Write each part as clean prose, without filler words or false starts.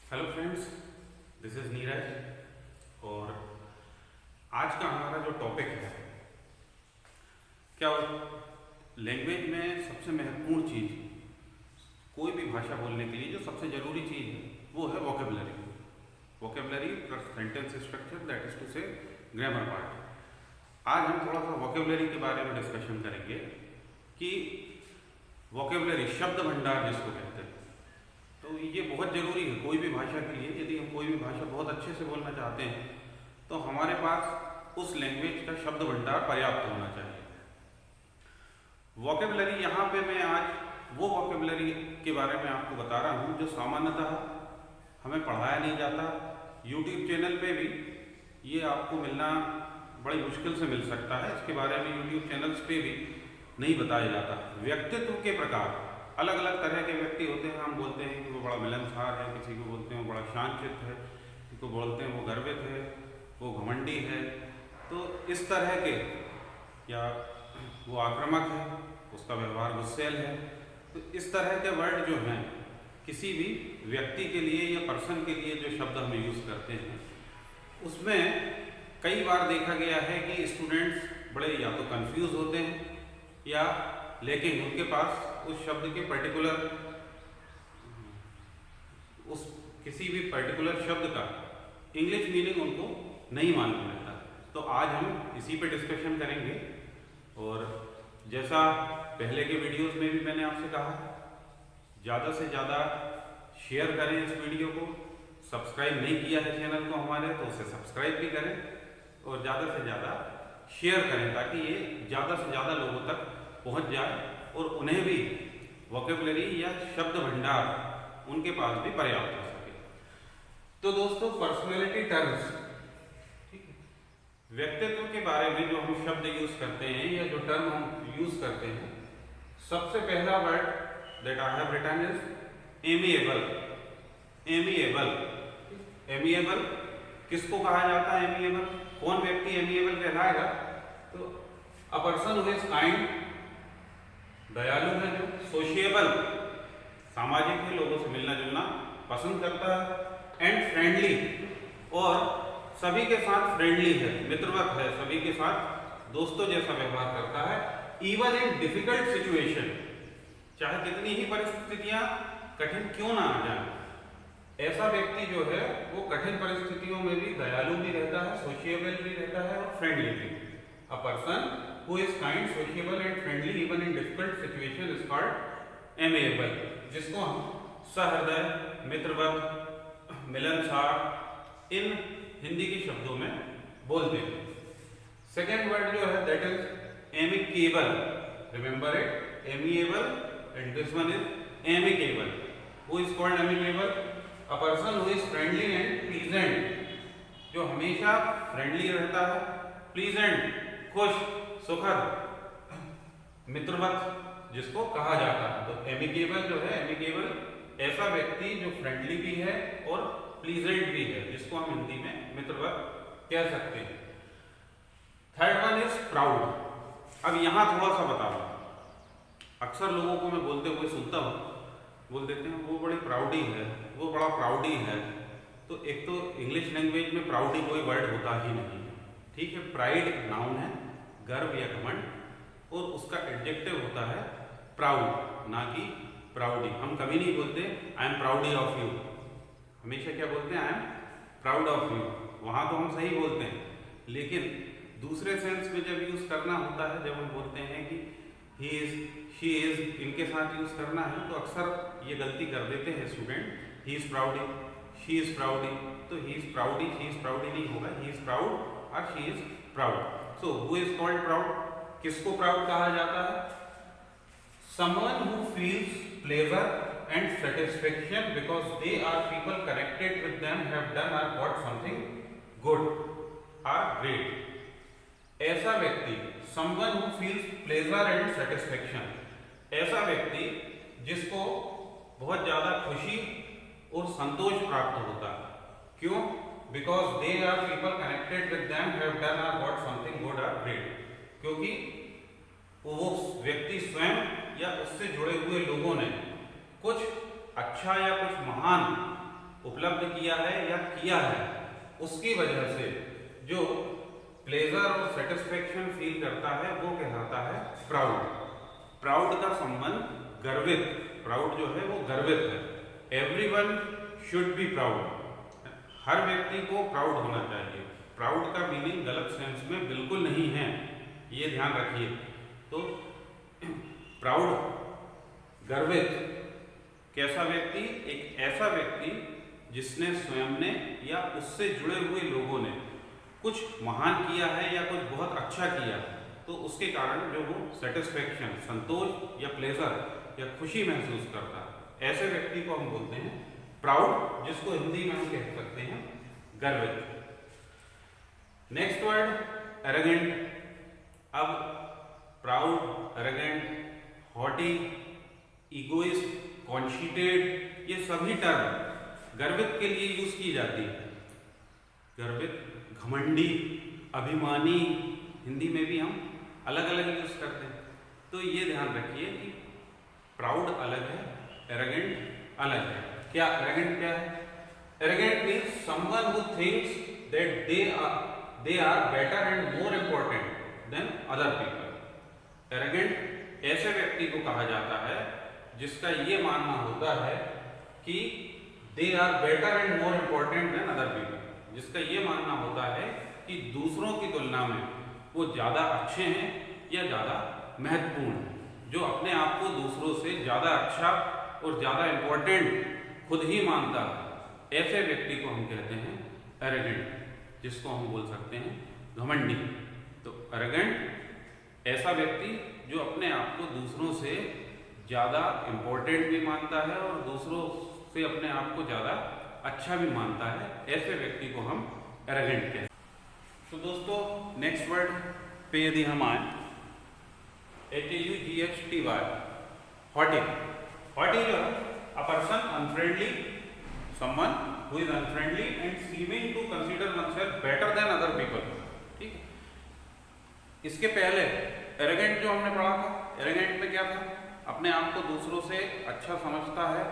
Hello friends, this is Neeraj. और आज का हमारा जो टॉपिक है, क्या लैंग्वेज में सबसे महत्वपूर्ण चीज़, कोई भी भाषा बोलने के लिए जो सबसे ज़रूरी चीज़ है वो है vocabulary. Vocabulary plus sentence structure, that is to say grammar part. आज हम थोड़ा सा वोकेबलरी के बारे में डिस्कशन करेंगे कि वोकेबलरी, शब्द भंडार जिसको कहते हैं, तो ये बहुत ज़रूरी है कोई भी भाषा के लिए। यदि हम कोई भी भाषा बहुत अच्छे से बोलना चाहते हैं तो हमारे पास उस लैंग्वेज का शब्द भंडार पर्याप्त होना चाहिए। वोकेबलरी, यहाँ पे मैं आज वो वोकेबलरी के बारे में आपको बता रहा हूँ जो सामान्यतः हमें पढ़ाया नहीं जाता। यूट्यूब चैनल पे भी ये आपको मिलना बड़ी मुश्किल से मिल सकता है। इसके बारे में यूट्यूब चैनल्स पे भी नहीं बताया जाता। व्यक्तित्व के प्रकार, अलग अलग तरह के व्यक्ति होते हैं। हम बोलते हैं कि वो बड़ा मिलनसार है, किसी को बोलते हैं वो बड़ा शांतचित्त है, किसी को बोलते हैं वो गर्वित है, वो घमंडी है। तो इस तरह के, या वो आक्रामक है, उसका व्यवहार गुस्सैल है। तो इस तरह के वर्ड जो हैं किसी भी व्यक्ति के लिए या पर्सन के लिए जो शब्द हम यूज़ करते हैं, उसमें कई बार देखा गया है कि स्टूडेंट्स बड़े या तो कंफ्यूज होते हैं, या लेकिन उनके पास उस शब्द के पर्टिकुलर, उस किसी भी पर्टिकुलर शब्द का इंग्लिश मीनिंग उनको नहीं मालूम रहता। तो आज हम इसी पे डिस्कशन करेंगे। और जैसा पहले के वीडियोस में भी मैंने आपसे कहा, ज़्यादा से ज़्यादा शेयर करें इस वीडियो को। सब्सक्राइब नहीं किया है चैनल को हमारे तो उसे सब्सक्राइब भी करें, और ज़्यादा से ज़्यादा शेयर करें ताकि ये ज़्यादा से ज़्यादा लोगों तक पहुंच जाए और उन्हें भी वोकेबलरी या शब्द भंडार उनके पास भी पर्याप्त हो सके। तो दोस्तों, पर्सनैलिटी टर्म्स, ठीक है, व्यक्तित्व के बारे में जो हम शब्द यूज करते हैं या जो टर्म हम यूज करते हैं, सबसे पहला word that I have written is amiable. Amiable, amiable किसको कहा जाता है? एमिएबल, कौन व्यक्ति एमिएबल कहलाएगा? तो अ पर्सन हु इज काइंड, दयालु है, जो सोशिएबल, सामाजिक है, लोगों से मिलना जुलना पसंद करता है, एंड फ्रेंडली, और सभी के साथ फ्रेंडली है, मित्रवत है, सभी के साथ दोस्तों जैसा व्यवहार करता है। इवन इन डिफिकल्ट सिचुएशन, चाहे कितनी ही परिस्थितियां कठिन क्यों ना आ जाए, ऐसा व्यक्ति जो है वो कठिन परिस्थितियों में भी दयालु भी रहता है, सोशिएबल भी रहता है और फ्रेंडली भी। अ person who is kind, sociable and friendly even in difficult situation is called amiable, जिसको हम सहृदय, मित्रवत, मिलनसार इन हिंदी के शब्दों में बोलते हैं। सेकेंड वर्ड जो है that is amicable. Remember it, amiable and this one is amicable. Who is called amicable? A person who is friendly and pleasant, जो हमेशा फ्रेंडली रहता है, प्लीजेंट, खुश, सुखद, मित्रवत जिसको कहा जाता है। तो एमिकेबल जो है, एमिकेबल ऐसा व्यक्ति जो फ्रेंडली भी है और प्लीजेंट भी है, जिसको हम हिंदी में मित्रवत कह सकते हैं। Third one is proud. अब यहां थोड़ा सा बता रहा हूं, अक्सर लोगों को मैं बोलते हुए सुनता हूं, बोल देते हैं वो बड़ी प्राउडी है, वो बड़ा प्राउडी है। तो एक तो इंग्लिश लैंग्वेज में प्राउडी कोई वर्ड होता ही नहीं है, ठीक है। प्राइड नाउन है, गर्व या घमंड, और उसका एडजेक्टिव होता है प्राउड, ना कि प्राउडी। हम कभी नहीं बोलते आई एम प्राउडी ऑफ यू, हमेशा क्या बोलते हैं? I am proud of you. वहां तो हम सही बोलते हैं, लेकिन दूसरे सेंस में जब यूज करना होता है, जब हम बोलते हैं कि ही इज, शी इज, इनके साथ यूज करना है, तो अक्सर ये गलती कर देते हैं student. He is proudy, she is proudy, तो he is proudy, she is proudy नहीं होगा, ही इज प्राउड और she is proud. So who is called proud? किसको प्राउड कहा जाता है? Someone who feels pleasure and satisfaction because they are people connected with them have done और got something good or great. ऐसा व्यक्ति, someone who feels pleasure and satisfaction, ऐसा व्यक्ति जिसको बहुत ज्यादा खुशी और संतोष प्राप्त होता है। क्यों? Because they are people connected with them have done और got something good or great, क्योंकि वो व्यक्ति स्वयं या उससे जुड़े हुए लोगों ने कुछ अच्छा या कुछ महान उपलब्ध किया है या किया है, उसकी वजह से जो प्लेजर और सेटिस्फेक्शन फील करता है वो कहलाता है प्राउड। प्राउड का संबंध गर्वित, प्राउड जो है वो गर्वित है। एवरीवन शुड बी प्राउड, हर व्यक्ति को प्राउड होना चाहिए। प्राउड का मीनिंग गलत सेंस में बिल्कुल नहीं है, ये ध्यान रखिए। तो प्राउड, गर्वित कैसा व्यक्ति? एक ऐसा व्यक्ति जिसने स्वयं ने या उससे जुड़े हुए लोगों ने कुछ महान किया है या कुछ बहुत अच्छा किया, तो उसके कारण जो वो सेटिस्फेक्शन, संतोष या प्लेजर या खुशी महसूस करता है, ऐसे व्यक्ति को हम बोलते हैं प्राउड, जिसको हिंदी में हम कह सकते हैं गर्वित। Next word arrogant. अब प्राउड, एरोगेंट, हॉटी, इगोइस्ट, कॉन्शिटेड, ये सभी टर्म गर्वित के लिए यूज की जाती है। गर्वित, घमंडी, अभिमानी, हिंदी में भी हम अलग अलग यूज करते हैं। तो ये ध्यान रखिए कि प्राउड अलग है, एरोगेंट अलग है। क्या एरोगेंट क्या है? Arrogant means someone who thinks that they are better and more important than other people. Arrogant ऐसे व्यक्ति को कहा जाता है जिसका ये मानना होता है कि they are better and more important than other people, जिसका ये मानना होता है कि दूसरों की तुलना में वो ज़्यादा अच्छे हैं या ज़्यादा महत्वपूर्ण हैं, जो अपने आप को दूसरों से ज़्यादा अच्छा और ज़्यादा इंपॉर्टेंट खुद ही मानता है। ऐसे व्यक्ति को हम कहते हैं एरोगेंट, जिसको हम बोल सकते हैं घमंडी। तो एरोगेंट ऐसा व्यक्ति जो अपने आप को दूसरों से ज़्यादा इंपॉर्टेंट भी मानता है और दूसरों से अपने आप को ज़्यादा अच्छा भी मानता है, ऐसे व्यक्ति को हम एरोगेंट कहते हैं। तो दोस्तों नेक्स्ट वर्ड पे यदि हम आए, HAUGHTY, हॉटी। हॉटी जो है a person unfriendly, someone who is unfriendly and seeming to consider oneself better than other people. ठीक है, इसके पहले एरोगेंट जो हमने पढ़ा था, एरोगेंट में क्या था? अपने आप को दूसरों से अच्छा समझता है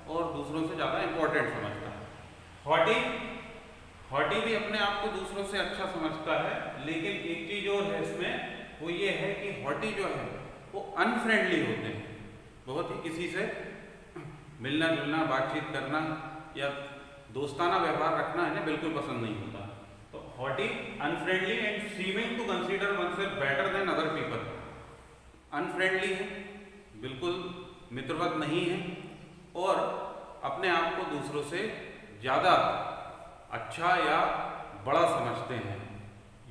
और दूसरों से ज़्यादा इंपॉर्टेंट समझता है। हॉटी, हॉटी भी अपने आप को दूसरों से अच्छा समझता है, लेकिन एक चीज और है इसमें, वो ये है कि हॉटी जो है वो अनफ्रेंडली होते हैं, बहुत ही किसी से मिलना जुलना, बातचीत करना या दोस्ताना व्यवहार रखना इन्हें बिल्कुल पसंद नहीं होता। तो haughty unfriendly and seeming to consider oneself better than other people. Unfriendly है, बिल्कुल मित्रवत नहीं है और अपने आप को दूसरों से ज़्यादा अच्छा या बड़ा समझते हैं।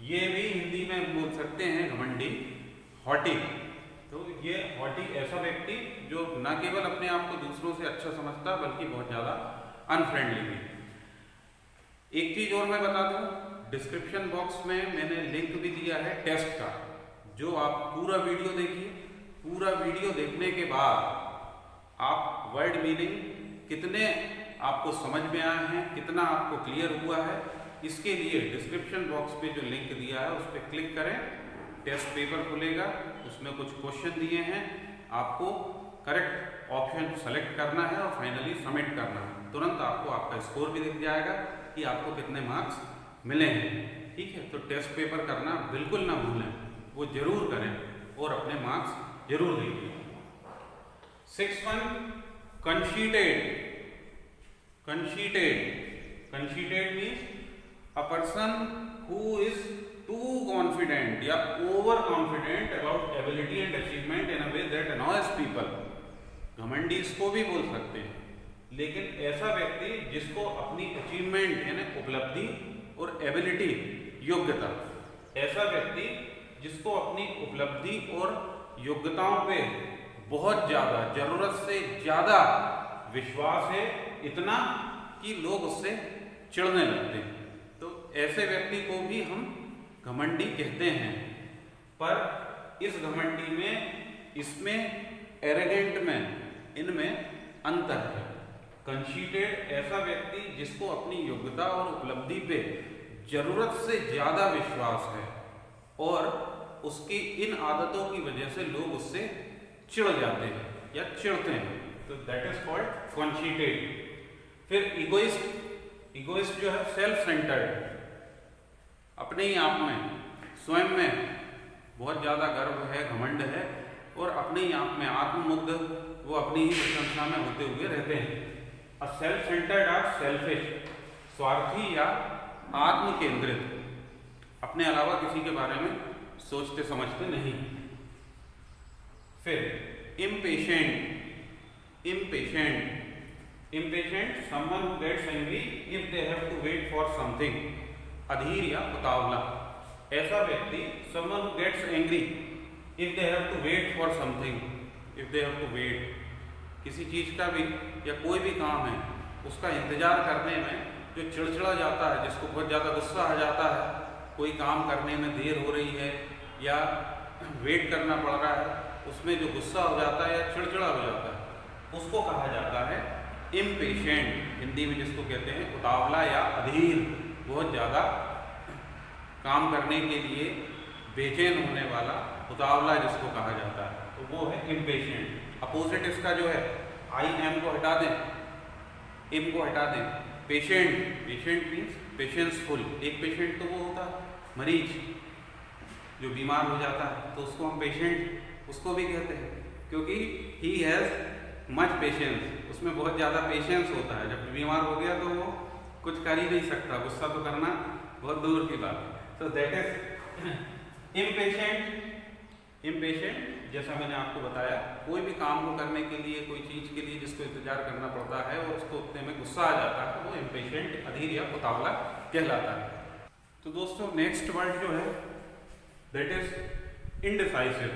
ये भी हिंदी में बोल सकते हैं घमंडी, हॉटी। तो ये हॉटी ऐसा व्यक्ति जो न केवल अपने आप को दूसरों से अच्छा समझता बल्कि बहुत ज़्यादा अनफ्रेंडली भी। एक चीज़ और मैं बता दूं, डिस्क्रिप्शन बॉक्स में मैंने लिंक भी दिया है टेस्ट का, जो आप पूरा वीडियो देखिए। पूरा वीडियो देखने के बाद आप वर्ड मीनिंग कितने आपको समझ में आए हैं, कितना आपको क्लियर हुआ है, इसके लिए डिस्क्रिप्शन बॉक्स पे जो लिंक दिया है उस पर क्लिक करें। टेस्ट पेपर खुलेगा, उसमें कुछ क्वेश्चन दिए हैं, आपको करेक्ट ऑप्शन सेलेक्ट करना है और फाइनली सबमिट करना है। तुरंत आपको आपका स्कोर भी दिख जाएगा कि आपको कितने मार्क्स मिले हैं। ठीक है, तो टेस्ट पेपर करना बिल्कुल ना भूलें, वो जरूर करें और अपने मार्क्स जरूर दीजिए। 6.1 conceited। Conceited means a person who is too confident या over confident about ability and achievement in a way that annoys people। घमंडी इसको भी बोल सकते हैं, लेकिन ऐसा व्यक्ति जिसको अपनी अचीवमेंट यानी उपलब्धि और एबिलिटी योग्यता, ऐसा व्यक्ति जिसको अपनी उपलब्धि और योग्यताओं पे बहुत ज़्यादा, ज़रूरत से ज़्यादा विश्वास है, इतना कि लोग उससे चिढ़ने लगते हैं। तो ऐसे व्यक्ति को भी हम घमंडी कहते हैं। पर इस घमंडी में, इसमें, एरोगेंट में, इनमें अंतर है। कंसीटेड ऐसा व्यक्ति जिसको अपनी योग्यता और उपलब्धि पे जरूरत से ज्यादा विश्वास है और उसकी इन आदतों की वजह से लोग उससे चिढ़ जाते हैं या चिढ़ते हैं, तो दैट इज कॉल्ड कंसीटेड। फिर इगोइस्ट इगोइस्ट जो है सेल्फ सेंटर्ड, अपने ही आप में, स्वयं में बहुत ज़्यादा गर्व है, घमंड है और अपने ही आप में आत्ममुग्ध, वो अपनी ही प्रशंसा में होते हुए रहते हैं। A self centred or selfish, स्वार्थी या आत्म केंद्रित, अपने अलावा किसी के बारे में सोचते समझते नहीं। फिर impatient, impatient someone who gets angry if they have to wait for something, अधीर या उतावला, ऐसा व्यक्ति someone who gets angry if they have to wait for something, if they have to wait, किसी चीज का भी या कोई भी काम है उसका इंतजार करने में जो चिड़चिड़ा जाता है, जिसको बहुत ज़्यादा गुस्सा आ जाता है, कोई काम करने में देर हो रही है या वेट करना पड़ रहा है, उसमें जो गुस्सा हो जाता है या चिड़चिड़ा हो जाता है, उसको कहा जाता है इम्पेशेंट, हिंदी में जिसको कहते हैं उतावला या अधीर, बहुत ज़्यादा काम करने के लिए बेचैन होने वाला, उतावला जिसको कहा जाता है, तो वो है इम्पेशेंट। अपोजिट इसका जो है आई एम को हटा दें, एम को हटा दें, पेशेंट, पेशेंट मीन्स पेशेंसफुल। एक पेशेंट तो वो होता है मरीज जो बीमार हो जाता है, तो उसको हम पेशेंट उसको भी कहते हैं, क्योंकि ही हैज़ मच पेशेंस, उसमें बहुत ज़्यादा पेशेंस होता है। जब बीमार हो गया तो वो कुछ कर ही नहीं सकता, गुस्सा तो करना बहुत दूर की बात है। तो दैट इज इम्पेशेंट। इम्पेशेंट जैसा मैंने आपको बताया, कोई भी काम को करने के लिए, कोई चीज़ के लिए जिसको इंतजार करना पड़ता है और उसको उतने में गुस्सा आ जाता है, तो वो इम्पेशेंट, अधीर या उतावला कहलाता है। तो दोस्तों नेक्स्ट वर्ड जो है that is indecisive.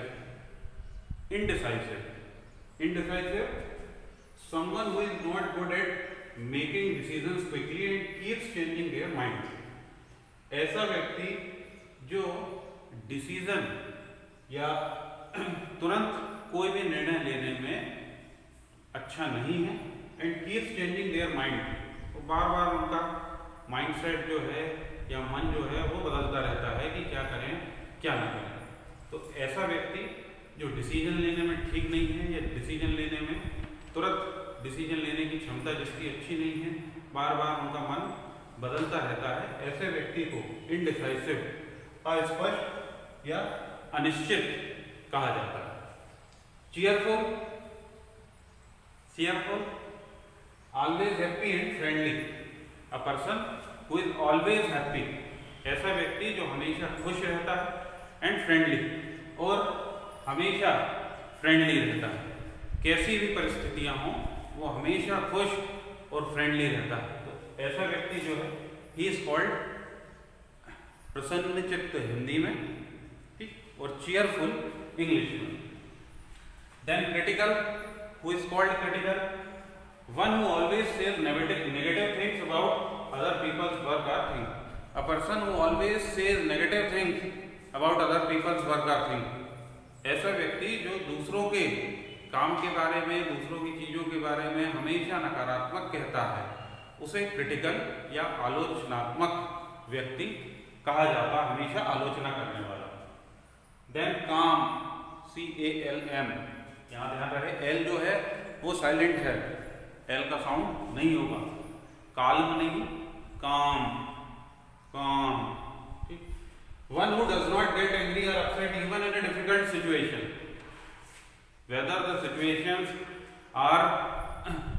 Indecisive, someone who is not good at making decisions quickly and keeps changing their mind. ऐसा व्यक्ति जो डिसीजन या तुरंत कोई भी निर्णय लेने में अच्छा नहीं है, and keeps changing their mind, तो बार बार उनका माइंडसेट जो है या मन जो है वो बदलता रहता है कि क्या करें क्या ना करें। तो ऐसा व्यक्ति जो डिसीजन लेने में ठीक नहीं है या डिसीजन लेने में तुरंत डिसीजन लेने की क्षमता जिसकी अच्छी नहीं है, बार बार उनका मन बदलता रहता है, ऐसे व्यक्ति को इनडिसाइसिव, अस्पष्ट या अनिश्चित कहा जाता है। Cheerful, always happy and friendly, a person who is always happy, ऐसा व्यक्ति जो हमेशा खुश रहता है, एंड फ्रेंडली, और हमेशा फ्रेंडली रहता है। कैसी भी परिस्थितियां हों वो हमेशा खुश और फ्रेंडली रहता है। तो ऐसा व्यक्ति जो है ही इज कॉल्ड प्रसन्नचित्त हिंदी में, ठीक, और चीयरफुल इंग्लिश में। Then critical, who is called critical, one who always says negative things about other people's work और thing, a person who always says negative things about other people's work और thing, ऐसा व्यक्ति जो दूसरों के काम के बारे में, दूसरों की चीज़ों के बारे में हमेशा नकारात्मक कहता है, उसे क्रिटिकल या आलोचनात्मक व्यक्ति कहा जाता है, हमेशा आलोचना करने वाला। देन काम, CALM, यहाँ ध्यान रहे एल जो है वो साइलेंट है, एल का साउंड नहीं होगा, काल्म नहीं, काम, ठीक। One who does not get angry or upset even in a difficult situation, whether the situations are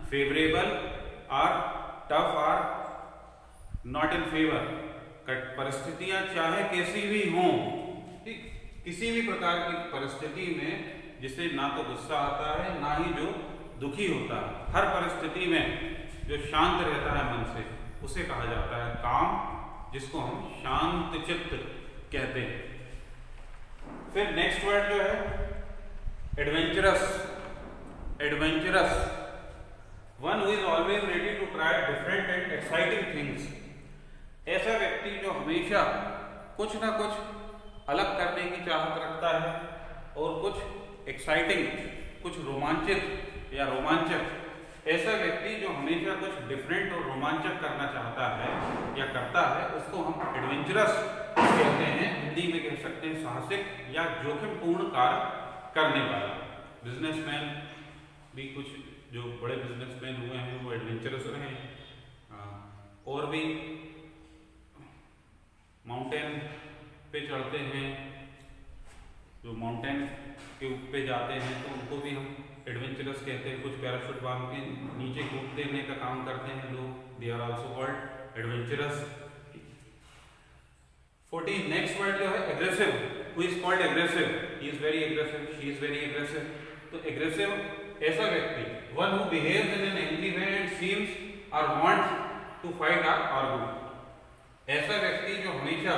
favorable or tough or not in favor, परिस्थितियां चाहे कैसी भी हों, ठीक, किसी भी प्रकार की परिस्थिति में जिसे ना तो गुस्सा आता है ना ही जो दुखी होता है, हर परिस्थिति में जो शांत रहता है मन से, उसे कहा जाता है काम, जिसको हम शांत चित्त कहते हैं। फिर नेक्स्ट वर्ड जो है adventurous, one who is always ready to try different and exciting things, ऐसा व्यक्ति जो हमेशा कुछ ना कुछ अलग करने की चाहत रखता है और कुछ एक्साइटिंग, कुछ रोमांचित या रोमांचक, ऐसा व्यक्ति जो हमेशा कुछ डिफरेंट और रोमांचक करना चाहता है या करता है, उसको हम एडवेंचरस कहते हैं। हिंदी में कह सकते हैं साहसिक या जोखिमपूर्ण कार्य करने वाला। बिजनेसमैन भी, कुछ जो बड़े बिजनेसमैन हुए हैं वो एडवेंचरस रहे हैं, और भी माउंटेन पे चढ़ते हैं, जो माउंटेन के ऊपर जाते हैं तो उनको भी हम एडवेंचरस कहते हैं। कुछ पैराशूट बांध के नीचे कूदने का काम करते हैं लोग, they are also called adventurous. 14 next word जो है aggressive, who is called aggressive, he is very aggressive, she is very aggressive. तो एग्रेसिव ऐसा व्यक्ति, one who behaves in an angry way and seems or wants to fight or argue. ऐसा व्यक्ति जो हमेशा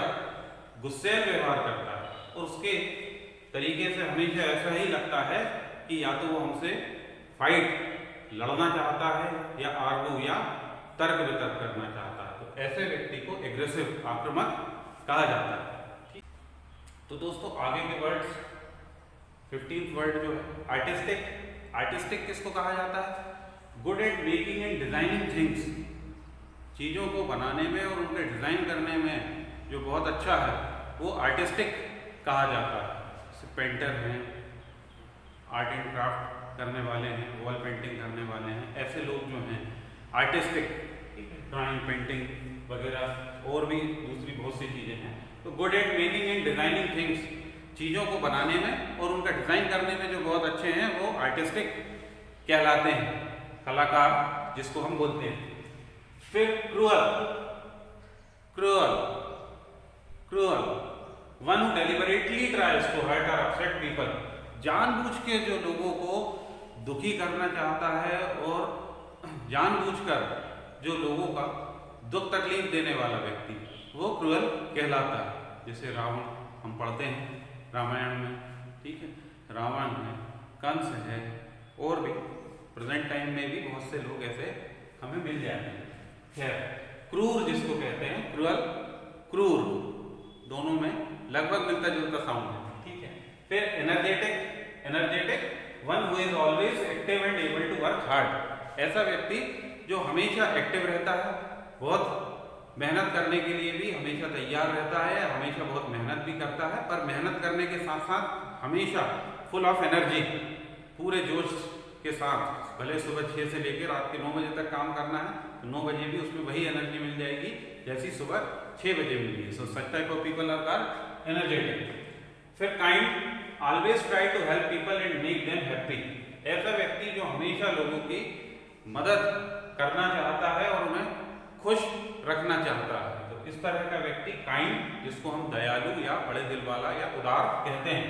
गुस्से में व्यवहार करता है और उसके तरीके से हमेशा ऐसा ही लगता है कि या तो वो हमसे फाइट लड़ना चाहता है या आर्ग्यू या तर्क वितर्क करना चाहता है, तो ऐसे व्यक्ति को एग्रेसिव आक्रामक कहा जाता है। तो दोस्तों आगे के वर्ड्स, 15th वर्ड जो है आर्टिस्टिक। आर्टिस्टिक किसको कहा जाता है? Good at making and designing things, चीजों को बनाने में और उनके डिजाइन करने में जो बहुत अच्छा है वो आर्टिस्टिक कहा जाता है। पेंटर हैं, आर्ट एंड क्राफ्ट करने वाले हैं, वॉल पेंटिंग करने वाले हैं, ऐसे लोग जो हैं आर्टिस्टिक, ड्राइंग, पेंटिंग वगैरह और भी दूसरी बहुत सी चीजें हैं। तो good at making and designing things, चीजों को बनाने में और उनका डिजाइन करने में जो बहुत अच्छे हैं वो आर्टिस्टिक कहलाते हैं, कलाकार जिसको हम बोलते हैं। फिर cruel, cruel, cruel, one who deliberately tries to hurt or upset people, जानबूझ के जो लोगों को दुखी करना चाहता है और जानबूझकर जो लोगों का दुख तकलीफ देने वाला व्यक्ति, वो क्रूअल कहलाता है। जैसे रावण हम पढ़ते हैं रामायण में, ठीक है, रावण है, कंस है, और भी प्रेजेंट टाइम में भी बहुत से लोग ऐसे हमें मिल जाते हैं। खैर, क्रूर जिसको कहते हैं, क्रूअल, क्रूर, दोनों में लगभग मिलता जुलता साउंड है, ठीक है। फिर energetic, energetic, one who is always active and able to work hard, ऐसा व्यक्ति जो हमेशा एक्टिव रहता है, बहुत मेहनत करने के लिए भी हमेशा तैयार रहता है, हमेशा बहुत मेहनत भी करता है, पर मेहनत करने के साथ साथ हमेशा फुल ऑफ एनर्जी, पूरे जोश के साथ, भले सुबह 6 से लेकर रात के 9 बजे तक काम करना है तो 9 बजे भी उसमें वही एनर्जी मिल जाएगी जैसी सुबह 6 बजे मिली है। So such type of people are called energetic. फिर kind, always try to help people and make them happy, ऐसा व्यक्ति जो हमेशा लोगों की मदद करना चाहता है और उन्हें खुश रखना चाहता है, तो इस तरह का व्यक्ति काइंड, जिसको हम दयालु या बड़े दिल वाला या उदार कहते हैं।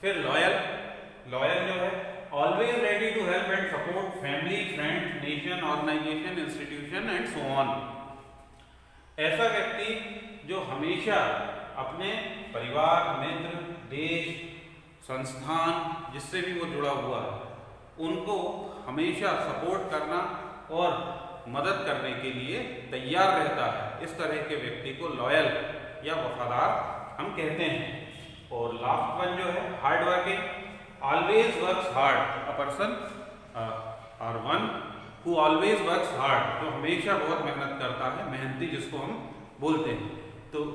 फिर लॉयल, लॉयल जो है always ready to help and support family, friends, nation, organisation, institution and so on, ऐसा व्यक्ति जो हमेशा अपने परिवार, मित्र, देश, संस्थान जिससे भी वो जुड़ा हुआ है उनको हमेशा सपोर्ट करना और मदद करने के लिए तैयार रहता है, इस तरह के व्यक्ति को लॉयल या वफादार हम कहते हैं। और लास्ट वन जो है hard working, always works hard, a person और one who always works hard, जो हमेशा बहुत मेहनत करता है, मेहनती जिसको हम बोलते हैं। तो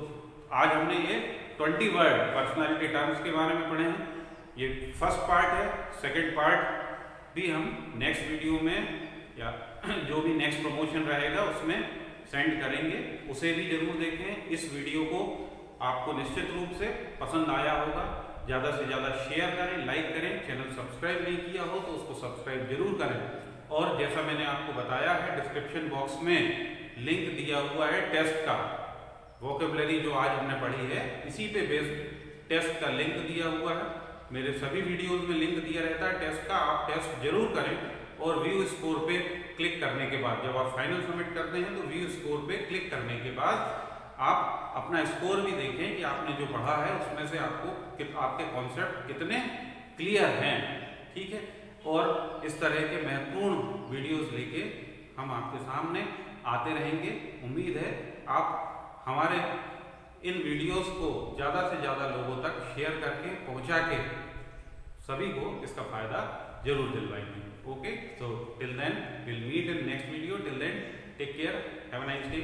आज हमने ये 20 वर्ड पर्सनालिटी टर्म्स के बारे में पढ़े हैं। ये फर्स्ट पार्ट है, सेकंड पार्ट भी हम नेक्स्ट वीडियो में या जो भी नेक्स्ट प्रमोशन रहेगा उसमें सेंड करेंगे, उसे भी जरूर देखें। इस वीडियो को आपको निश्चित रूप से पसंद आया होगा, ज़्यादा से ज़्यादा शेयर करें, लाइक करें, चैनल सब्सक्राइब नहीं किया हो तो उसको सब्सक्राइब जरूर करें। और जैसा मैंने आपको बताया है, डिस्क्रिप्शन बॉक्स में लिंक दिया हुआ है टेस्ट का, वोकेबलरी जो आज हमने पढ़ी है इसी पे बेस्ड टेस्ट का लिंक दिया हुआ है। मेरे सभी वीडियोस में लिंक दिया रहता है टेस्ट का, आप टेस्ट जरूर करें। और व्यू स्कोर पे क्लिक करने के बाद जब आप फाइनल सबमिट करते हैं तो व्यू स्कोर पे क्लिक करने के बाद आप अपना स्कोर भी देखें कि आपने जो पढ़ा है उसमें से आपको आपके कॉन्सेप्ट कितने क्लियर हैं, ठीक है। और इस तरह के महत्वपूर्ण वीडियोस लेके हम आपके सामने आते रहेंगे। उम्मीद है आप हमारे इन वीडियोस को ज़्यादा से ज़्यादा लोगों तक शेयर करके पहुंचा के सभी को इसका फायदा जरूर दिलवाएंगे। Okay, so till then we'll meet in next video. Till then, take care. Have a nice day.